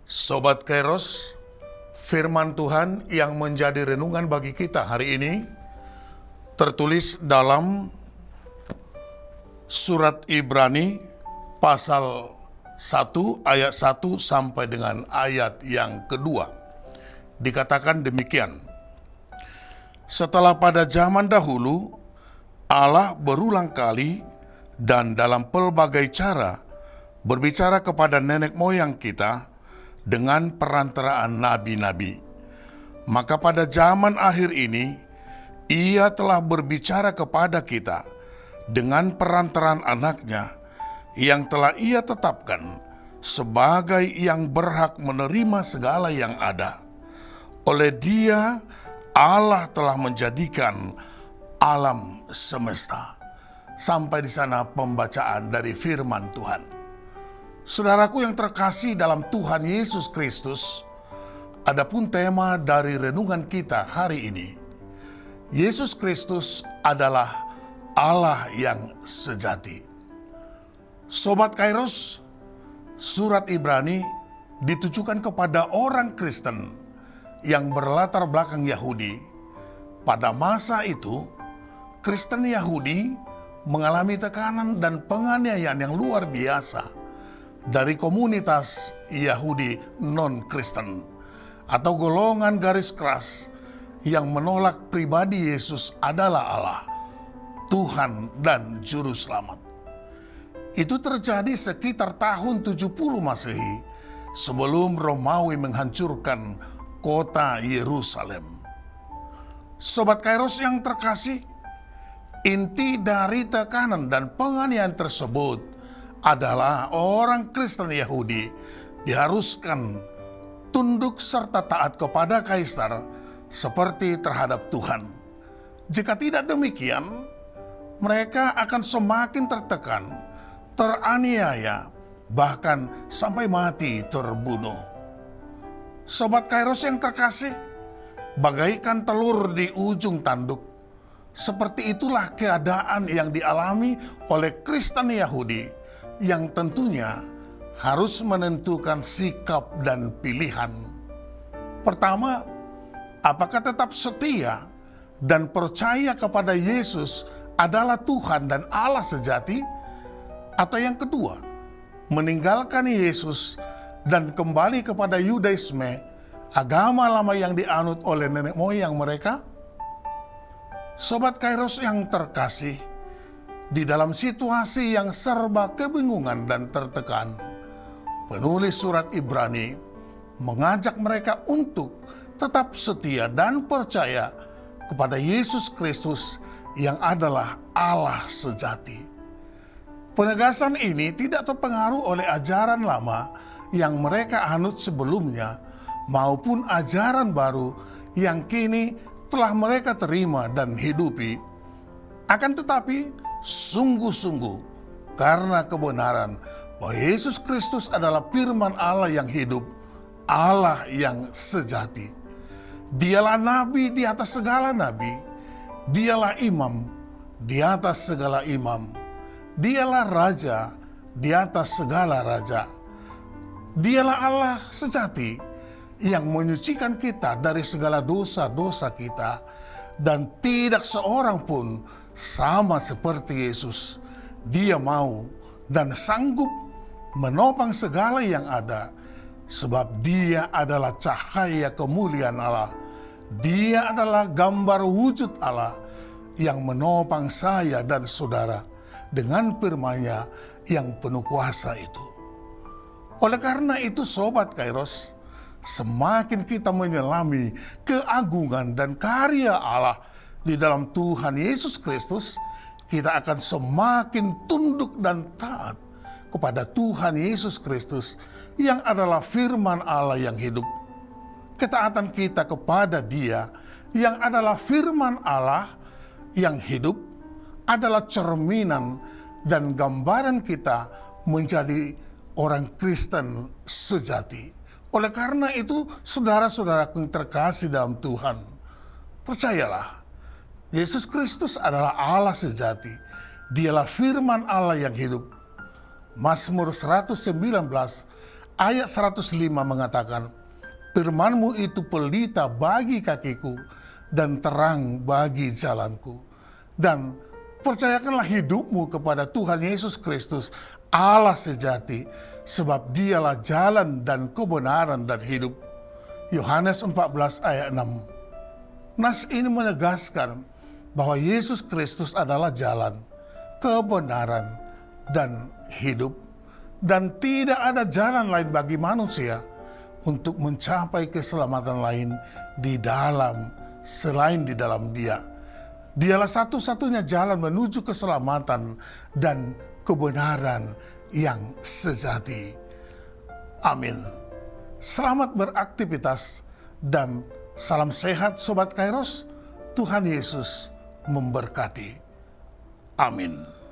Sobat Kairos, firman Tuhan yang menjadi renungan bagi kita hari ini tertulis dalam surat Ibrani pasal 1 ayat 1 sampai dengan ayat yang kedua. Dikatakan demikian: setelah pada zaman dahulu Allah berulang kali dan dalam pelbagai cara berbicara kepada nenek moyang kita dengan perantaraan nabi-nabi. Maka pada zaman akhir ini, Ia telah berbicara kepada kita dengan perantaraan anaknya yang telah Ia tetapkan sebagai yang berhak menerima segala yang ada. Oleh Dia, Allah telah menjadikan alam semesta. Sampai di sana pembacaan dari firman Tuhan. Saudaraku yang terkasih dalam Tuhan Yesus Kristus, adapun tema dari renungan kita hari ini, Yesus Kristus adalah Allah yang sejati. Sobat Kairos, surat Ibrani ditujukan kepada orang Kristen yang berlatar belakang Yahudi. Pada masa itu, Kristen Yahudi mengalami tekanan dan penganiayaan yang luar biasa dari komunitas Yahudi non-Kristen atau golongan garis keras yang menolak pribadi Yesus adalah Allah, Tuhan dan Juru Selamat. Itu terjadi sekitar tahun 70 Masehi sebelum Romawi menghancurkan kota Yerusalem. Sobat Kairos yang terkasih, inti dari tekanan dan penganiayaan tersebut adalah orang Kristen Yahudi diharuskan tunduk serta taat kepada kaisar seperti terhadap Tuhan. Jika tidak demikian, mereka akan semakin tertekan, teraniaya, bahkan sampai mati terbunuh. Sobat Kairos yang terkasih, bagaikan telur di ujung tanduk, seperti itulah keadaan yang dialami oleh Kristen Yahudi yang tentunya harus menentukan sikap dan pilihan. Pertama, apakah tetap setia dan percaya kepada Yesus adalah Tuhan dan Allah sejati? Atau yang kedua, meninggalkan Yesus dan kembali kepada Yudaisme, agama lama yang dianut oleh nenek moyang mereka? Sobat Kairos yang terkasih, di dalam situasi yang serba kebingungan dan tertekan, penulis surat Ibrani mengajak mereka untuk tetap setia dan percaya kepada Yesus Kristus yang adalah Allah sejati. Penegasan ini tidak terpengaruh oleh ajaran lama yang mereka anut sebelumnya maupun ajaran baru yang kini telah mereka terima dan hidupi. Akan tetapi, sungguh-sungguh karena kebenaran bahwa Yesus Kristus adalah firman Allah yang hidup, Allah yang sejati. Dialah nabi di atas segala nabi, dialah imam di atas segala imam, dialah raja di atas segala raja. Dialah Allah sejati yang menyucikan kita dari segala dosa-dosa kita, dan tidak seorang pun sama seperti Yesus. Dia mau dan sanggup menopang segala yang ada, sebab Dia adalah cahaya kemuliaan Allah. Dia adalah gambar wujud Allah yang menopang saya dan saudara dengan firman-Nya yang penuh kuasa itu. Oleh karena itu, Sobat Kairos, semakin kita menyelami keagungan dan karya Allah di dalam Tuhan Yesus Kristus, kita akan semakin tunduk dan taat kepada Tuhan Yesus Kristus yang adalah firman Allah yang hidup. Ketaatan kita kepada Dia yang adalah firman Allah yang hidup adalah cerminan dan gambaran kita menjadi orang Kristen sejati. Oleh karena itu, saudara-saudaraku yang terkasih dalam Tuhan, percayalah, Yesus Kristus adalah Allah sejati. Dialah firman Allah yang hidup. Mazmur 119 Ayat 105 mengatakan, firman-Mu itu pelita bagi kakiku dan terang bagi jalanku. Dan percayakanlah hidupmu kepada Tuhan Yesus Kristus, Allah sejati, sebab dialah jalan dan kebenaran dan hidup. Yohanes 14 ayat 6. Nas ini menegaskan bahwa Yesus Kristus adalah jalan, kebenaran, dan hidup. Dan tidak ada jalan lain bagi manusia untuk mencapai keselamatan lain selain di dalam Dia. Dialah satu-satunya jalan menuju keselamatan dan kebenaran yang sejati. Amin. Selamat beraktivitas dan salam sehat Sobat Kairos. Tuhan Yesus memberkati. Amin.